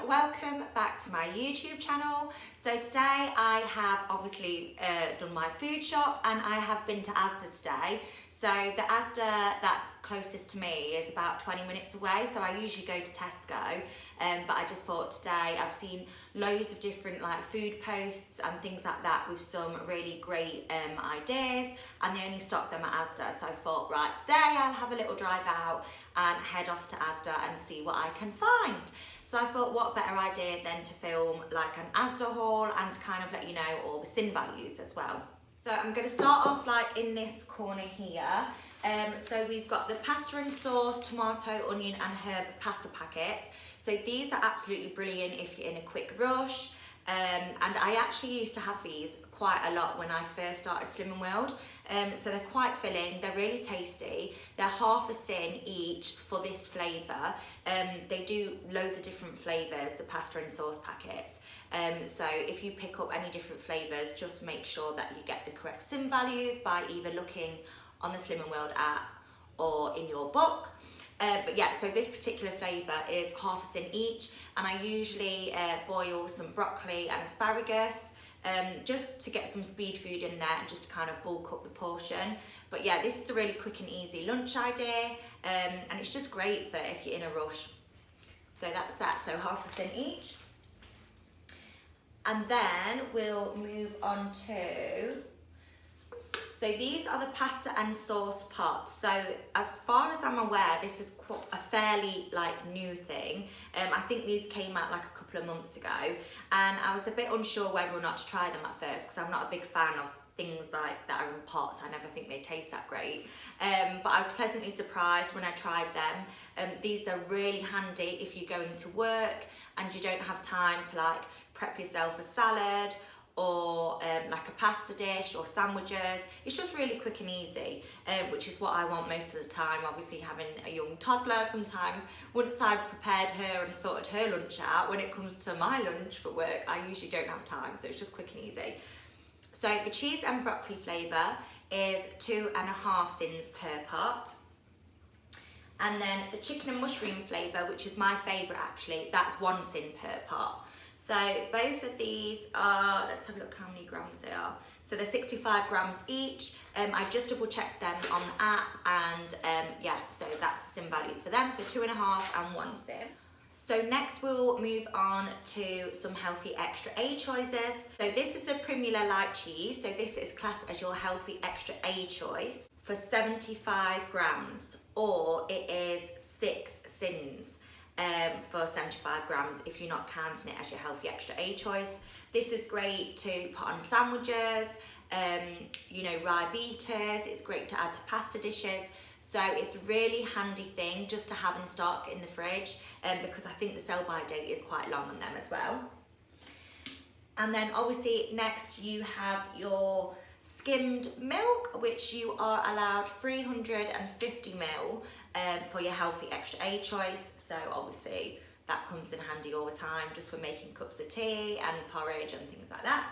welcome back to my YouTube channel. So today I have obviously done my food shop and I have been to Asda today. So the Asda that's closest to me is about 20 minutes away, so I usually go to Tesco, but I just thought today I've seen loads of different like food posts and things like that with some really great ideas, and they only stock them at Asda, so I thought right, today I'll have a little drive out and head off to Asda and see what I can find. So I thought what better idea than to film like an Asda haul and to kind of let you know all the sin values as well. So I'm going to start off like in this corner here. So we've got the pasta and sauce, tomato, onion and herb pasta packets. So these are absolutely brilliant if you're in a quick rush. And I actually used to have these quite a lot when I first started Slimming World. So they're quite filling, they're really tasty. They're half a sin each for this flavour. They do loads of different flavours, the pasta and sauce packets. So if you pick up any different flavours, just make sure that you get the correct sin values by either looking on the Slimming World app or in your book. But yeah, so this particular flavour is half a sin each, and I usually boil some broccoli and asparagus just to get some speed food in there and just to kind of bulk up the portion. But yeah, this is a really quick and easy lunch idea, and it's just great for if you're in a rush. So that's that, so half a sin each. And then we'll move on to, so these are the pasta and sauce pots. So as far as I'm aware, this is quite a fairly like new thing. I think these came out like a couple of months ago, and I was a bit unsure whether or not to try them at first because I'm not a big fan of things like that are in pots. I never think they taste that great. But I was pleasantly surprised when I tried them. These are really handy if you're going to work and you don't have time to like prep yourself a salad or like a pasta dish or sandwiches. It's just really quick and easy, which is what I want most of the time. Obviously having a young toddler, sometimes once I've prepared her and sorted her lunch out, when it comes to my lunch for work, I usually don't have time, so it's just quick and easy. So the cheese and broccoli flavour is 2.5 sins per pot. And then the chicken and mushroom flavour, which is my favourite actually, that's 1 sin per pot. So both of these are, let's have a look how many grams they are. So they're 65 grams each. I just double checked them on the app, and yeah, so that's the sin values for them. So 2.5 and 1 sin. So next we'll move on to some healthy extra A choices. So this is the Primula light cheese. So this is classed as your healthy extra A choice for 75 grams, or it is 6 sins. For 75 grams if you're not counting it as your healthy extra A choice. This is great to put on sandwiches, you know, Rivitas. It's great to add to pasta dishes. So it's a really handy thing just to have in stock in the fridge, because I think the sell-by date is quite long on them as well. And then obviously next you have your skimmed milk, which you are allowed 350 ml for your healthy extra A choice. So obviously that comes in handy all the time just for making cups of tea and porridge and things like that.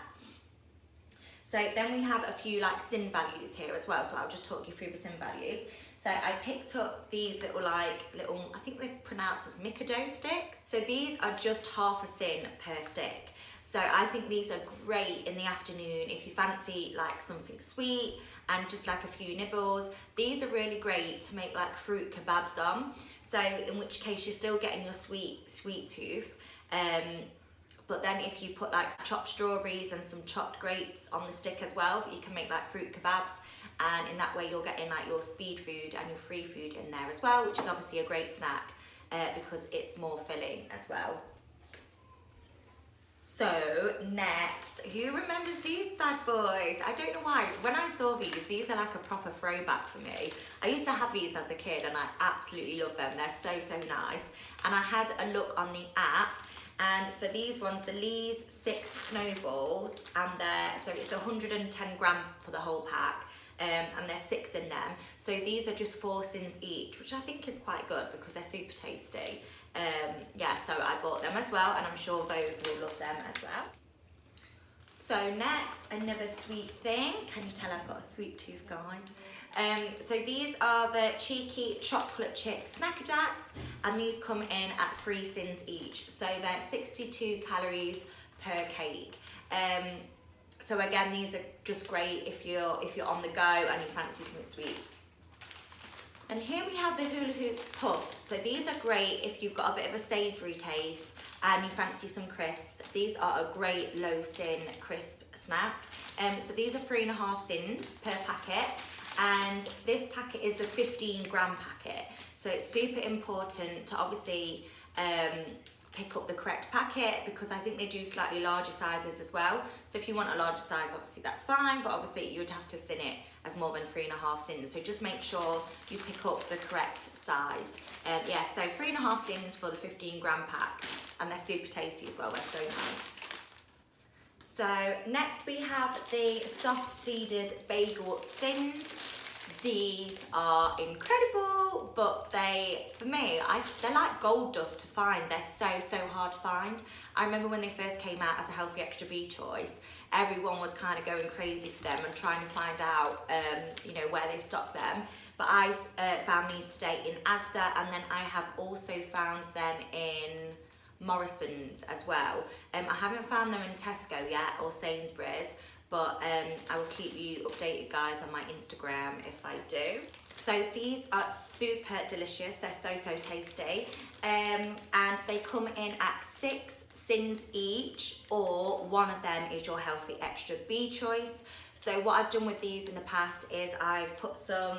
So then we have a few like sin values here as well, so I'll just talk you through the sin values. So I picked up these little I think they're pronounced as Mikado sticks. So these are just half a sin per stick. So I think these are great in the afternoon if you fancy like something sweet and just like a few nibbles. These are really great to make like fruit kebabs on. So in which case you're still getting your sweet tooth. But then if you put like chopped strawberries and some chopped grapes on the stick as well, you can make like fruit kebabs. And in that way you're getting like your speed food and your free food in there as well, which is obviously a great snack because it's more filling as well. So next, who remembers these bad boys? I don't know why, when I saw these are like a proper throwback for me. I used to have these as a kid and I absolutely love them. They're so nice. And I had a look on the app, and for these ones, the Lee's 6 snowballs, and so it's 110 gram for the whole pack. And there's 6 in them. So these are just 4 sins each, which I think is quite good because they're super tasty. Yeah, so I bought them as well, and I'm sure Vogue will love them as well. So next, another sweet thing. Can you tell I've got a sweet tooth, guys? So these are the cheeky chocolate chip Snacker Jacks, and these come in at 3 cents each. So they're 62 calories per cake. So again, these are just great if you're on the go and you fancy something sweet. And here we have the Hula Hoops Puffed. So these are great if you've got a bit of a savoury taste and you fancy some crisps. These are a great low sin crisp snack. So these are 3.5 cents per packet, and this packet is a 15-gram packet. So it's super important to obviously pick up the correct packet, because I think they do slightly larger sizes as well. So if you want a larger size, obviously that's fine, but obviously you would have to thin it as more than 3.5 cents. So just make sure you pick up the correct size. Yeah, so 3.5 cents for the 15-gram pack, and they're super tasty as well. They're so nice. So next we have the soft seeded bagel thins. These are incredible, but for me, they're like gold dust to find. They're so hard to find. I remember when they first came out as a healthy extra B choice, everyone was kind of going crazy for them and trying to find out, where they stock them. But I found these today in Asda, and then I have also found them in Morrison's as well. I haven't found them in Tesco yet or Sainsbury's, but I will keep you updated, guys, on my Instagram if I do. So these are super delicious. They're so tasty, and they come in at 6 cents each, or one of them is your healthy extra B choice. So what I've done with these in the past is I've put some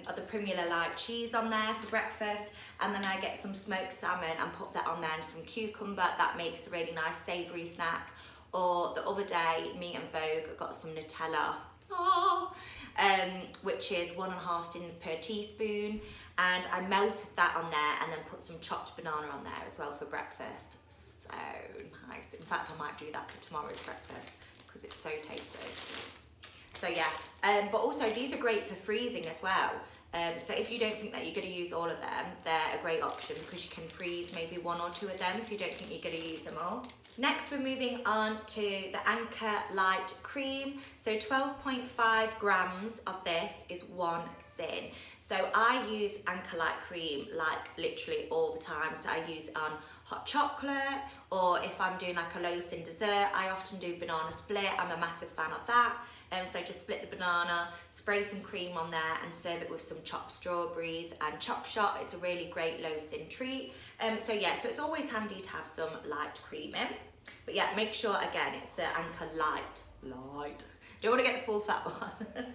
of the Primula light cheese on there for breakfast, and then I get some smoked salmon and put that on there and some cucumber. That makes a really nice savoury snack. Or the other day, me and Vogue got some Nutella, which is 1.5 cents per teaspoon, and I melted that on there and then put some chopped banana on there as well for breakfast. So nice. In fact, I might do that for tomorrow's breakfast because it's so tasty. So yeah, but also these are great for freezing as well. So if you don't think that you're going to use all of them, they're a great option because you can freeze maybe 1 or 2 of them if you don't think you're going to use them all. Next, we're moving on to the Anchor Light Cream. So 12.5 grams of this is 1 cent. So I use Anchor Light Cream like literally all the time. So I use it on hot chocolate, or if I'm doing like a low sin dessert, I often do banana split. I'm a massive fan of that. So just split the banana, spray some cream on there and serve it with some chopped strawberries and choc shot. It's a really great low sin treat. So it's always handy to have some light cream in. But yeah, make sure again it's the Anchor Light. Don't want to get the full fat one.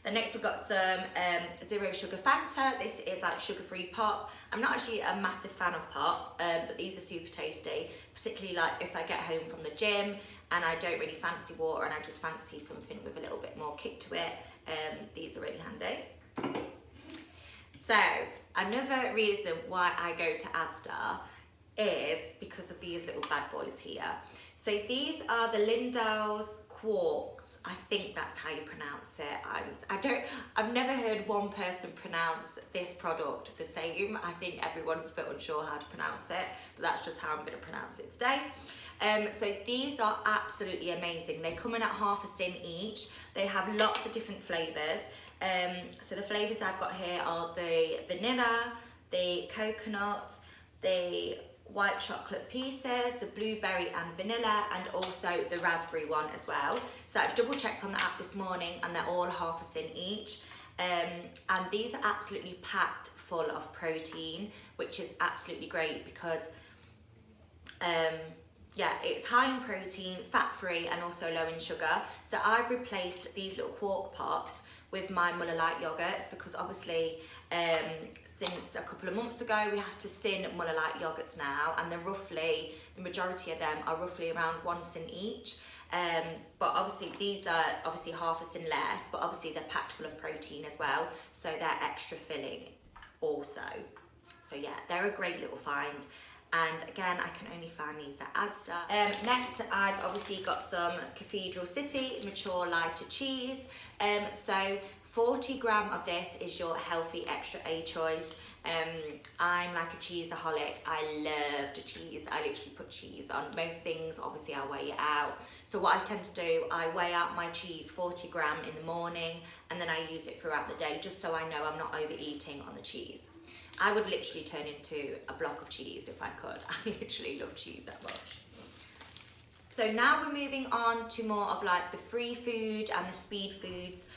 Then next we've got some zero sugar Fanta. This is like sugar-free pop. I'm not actually a massive fan of pop, but these are super tasty, particularly like if I get home from the gym and I don't really fancy water and I just fancy something with a little bit more kick to it. These are really handy. So another reason why I go to Asda is because of these little bad boys here. So these are the Lindell's Quarks. I think that's how you pronounce it. I've never heard one person pronounce this product the same. I think everyone's a bit unsure how to pronounce it, but that's just how I'm going to pronounce it today. So these are absolutely amazing. They come in at 0.5 cent each. They have lots of different flavours. So the flavours I've got here are the vanilla, the coconut, the white chocolate pieces, the blueberry and vanilla, and also the raspberry one as well. So I've double checked on the app this morning and they're all 0.5 cent each. And these are absolutely packed full of protein, which is absolutely great because it's high in protein, fat-free, and also low in sugar. So I've replaced these little Quark pops with my Muller Light yogurts because obviously since a couple of months ago we have to sin Muller Light yogurts now, and the majority of them are roughly around 1 cent each. But obviously these are 0.5 cent less, but obviously they're packed full of protein as well, so they're extra filling also. So yeah, they're a great little find. And again, I can only find these at Asda. Next, I've obviously got some Cathedral City mature lighter cheese. So 40 gram of this is your healthy extra A choice. I'm like a cheeseaholic. I love the cheese. I literally put cheese on most things. Obviously I weigh it out. So what I tend to do, I weigh out my cheese 40 gram in the morning, and then I use it throughout the day just so I know I'm not overeating on the cheese. I would literally turn into a block of cheese if I could. I literally love cheese that much. So now we're moving on to more of like the free food and the speed foods.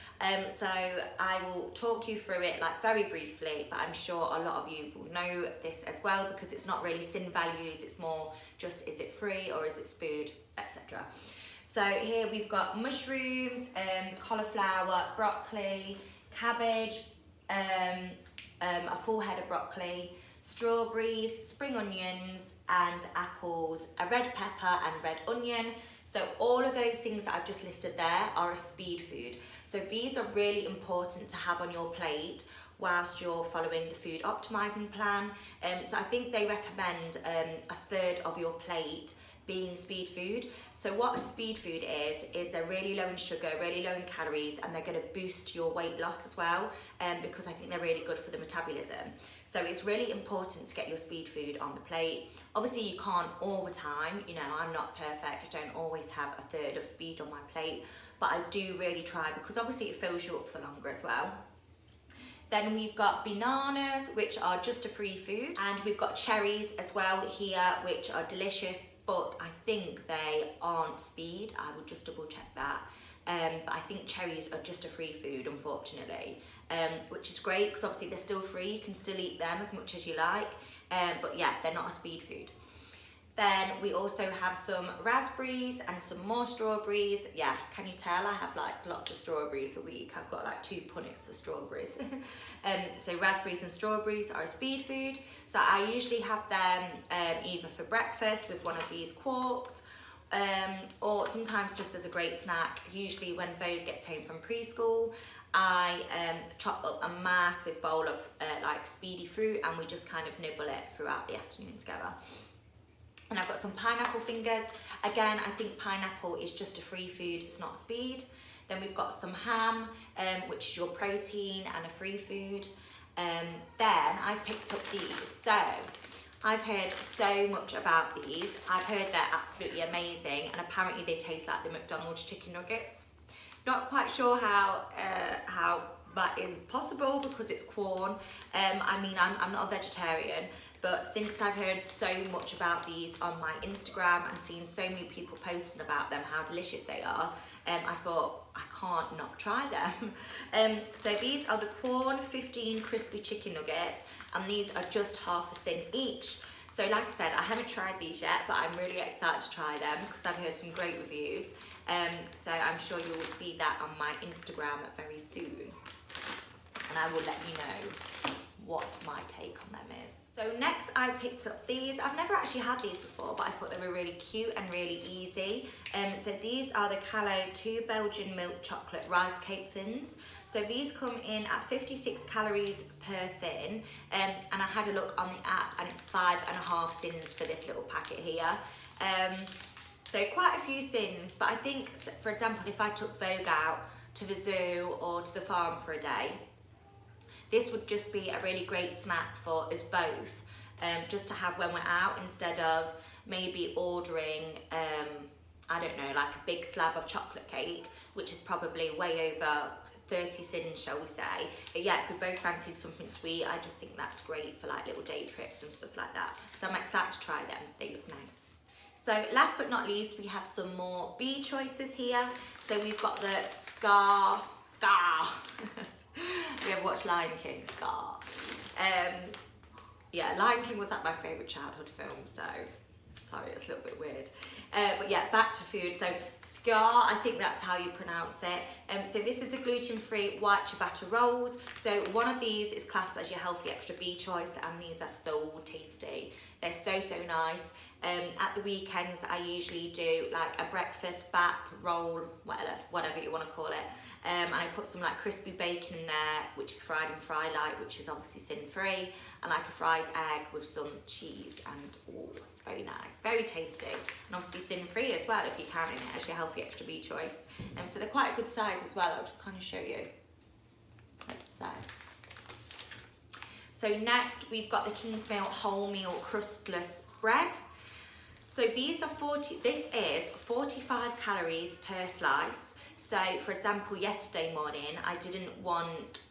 So I will talk you through it like very briefly, but I'm sure a lot of you will know this as well, because it's not really sin values, it's more just is it free or is it food, etc. So here we've got mushrooms, cauliflower, broccoli, cabbage, a full head of broccoli, strawberries, spring onions and apples, a red pepper and red onion. So all of those things that I've just listed there are a speed food. So these are really important to have on your plate whilst you're following the food optimizing plan. So I think they recommend a third of your plate being speed food. So what a speed food is they're really low in sugar, really low in calories, and they're going to boost your weight loss as well, because I think they're really good for the metabolism. So it's really important to get your speed food on the plate. Obviously you can't all the time, you know, I'm not perfect, I don't always have a third of speed on my plate, but I do really try, because obviously it fills you up for longer as well. Then we've got bananas, which are just a free food, and we've got cherries as well here, which are delicious, but I think they aren't speed. I will just double check that. But I think cherries are just a free food, unfortunately, which is great because obviously they're still free. You can still eat them as much as you like, but yeah, they're not a speed food. Then we also have some raspberries and some more strawberries. Yeah, can you tell I have like lots of strawberries a week? I've got like 2 punnets of strawberries. So raspberries and strawberries are a speed food. So I usually have them either for breakfast with one of these Quarks, or sometimes just as a great snack. Usually when Vogue gets home from preschool, I chop up a massive bowl of like speedy fruit, and we just kind of nibble it throughout the afternoon together. And I've got some pineapple fingers. Again, I think pineapple is just a free food, it's not speed. Then we've got some ham, which is your protein and a free food. Then I've picked up these. So I've heard so much about these. I've heard they're absolutely amazing, and apparently they taste like the McDonald's chicken nuggets. Not quite sure how that is possible because it's Quorn. I mean, I'm not a vegetarian, but since I've heard so much about these on my Instagram and seen so many people posting about them, how delicious they are, I thought I can't not try them. So these are the Quorn 15 crispy chicken nuggets, and these are just half a sin each. So like I said, I haven't tried these yet, but I'm really excited to try them because I've heard some great reviews. So I'm sure you will see that on my Instagram very soon, and I will let you know what my take on them is. So next I picked up these. I've never actually had these before, but I thought they were really cute and really easy. So these are the Calo 2 Belgian milk chocolate rice cake thins. So these come in at 56 calories per thin, and I had a look on the app and it's 5.5 sins for this little packet here. So quite a few sins, but I think, for example, if I took Vogue out to the zoo or to the farm for a day, this would just be a really great snack for us both, just to have when we're out, instead of maybe ordering, I don't know, like a big slab of chocolate cake, which is probably way over 30 sins, shall we say. But yeah, if we both fancied something sweet, I just think that's great for like little day trips and stuff like that. So I'm excited to try them, they look nice. So last but not least, we have some more bee choices here. So we've got the Scar. We ever watched Lion King? Scar. Yeah, Lion King was like my favourite childhood film, so sorry, it's a little bit weird. But yeah, back to food. So Scar, I think that's how you pronounce it. So this is a gluten-free white ciabatta rolls. So one of these is classed as your healthy extra bee choice, and these are so tasty. They're so nice. At the weekends, I usually do like a breakfast bap roll, whatever you want to call it. And I put some like crispy bacon in there, which is fried in fry light, which is obviously sin-free, and like a fried egg with some cheese, and oh, very nice, very tasty, and obviously sin-free as well if you're counting it as your healthy extra bee choice. So they're quite a good size as well. I'll just kind of show you. That's the size. So next we've got the Kingsmill wholemeal crustless bread. So this is 45 calories per slice. So for example, yesterday morning, I didn't want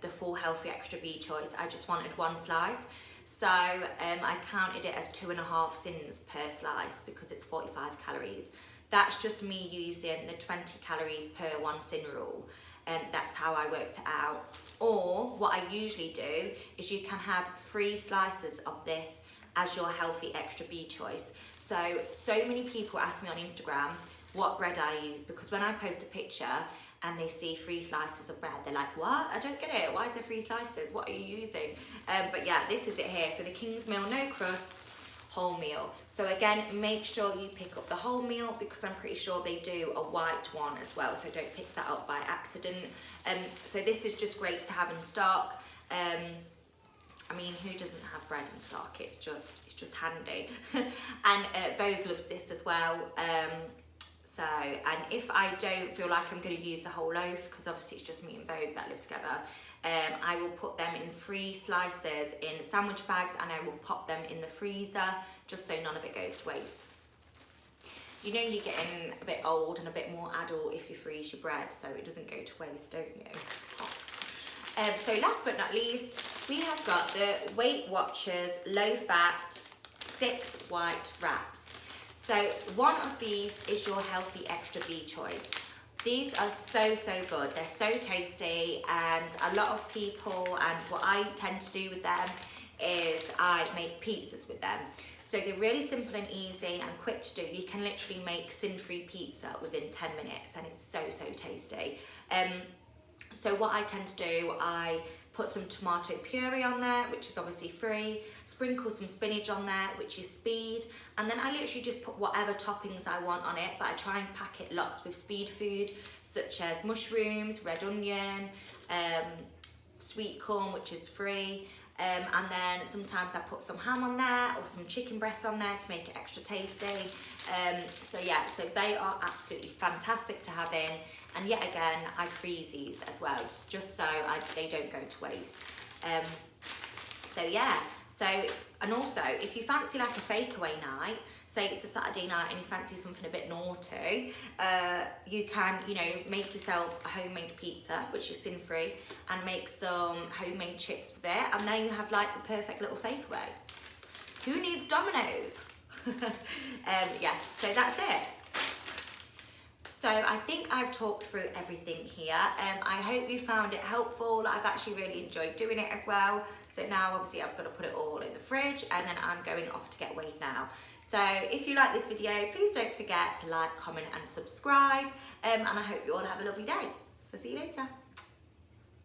the full healthy extra B choice. I just wanted one slice. So I counted it as 2.5 sins per slice because it's 45 calories. That's just me using the 20 calories per 1 sin rule. That's how I worked it out. Or what I usually do is you can have 3 slices of this as your healthy extra B choice. So many people ask me on Instagram what bread I use, because when I post a picture and they see 3 slices of bread, they're like, what? I don't get it. Why is there 3 slices? What are you using? But yeah, this is it here. So the Kingsmill no crusts wholemeal. So again, make sure you pick up the wholemeal because I'm pretty sure they do a white one as well. So don't pick that up by accident. So this is just great to have in stock. I mean, who doesn't have bread in stock? It's just handy. And Vogue loves this as well. And if I don't feel like I'm going to use the whole loaf, because obviously it's just me and Vogue that live together, I will put them in 3 slices in sandwich bags and I will pop them in the freezer just so none of it goes to waste. You know you're getting a bit old and a bit more adult if you freeze your bread so it doesn't go to waste, don't you? So last but not least, we have got the Weight Watchers low fat 6 white wraps. So one of these is your healthy extra B choice. These are so good. They're so tasty, and a lot of people, and what I tend to do with them is I make pizzas with them. So they're really simple and easy and quick to do. You can literally make sin-free pizza within 10 minutes and it's so tasty. So what I tend to do, I put some tomato puree on there, which is obviously free, sprinkle some spinach on there, which is speed, and then I literally just put whatever toppings I want on it, but I try and pack it lots with speed food, such as mushrooms, red onion, sweet corn, which is free, and then sometimes I put some ham on there or some chicken breast on there to make it extra tasty. So yeah, so they are absolutely fantastic to have in. And yet again, I freeze these as well, just so they don't go to waste. So yeah, and also if you fancy like a fake away night, say it's a Saturday night and you fancy something a bit naughty, you can, make yourself a homemade pizza, which is sin-free, and make some homemade chips with it, and then you have like the perfect little fake away. Who needs Domino's? Yeah, so that's it. So I think I've talked through everything here. I hope you found it helpful. I've actually really enjoyed doing it as well. So now obviously I've got to put it all in the fridge and then I'm going off to get weighed now. So if you like this video, please don't forget to like, comment and subscribe. And I hope you all have a lovely day. So see you later.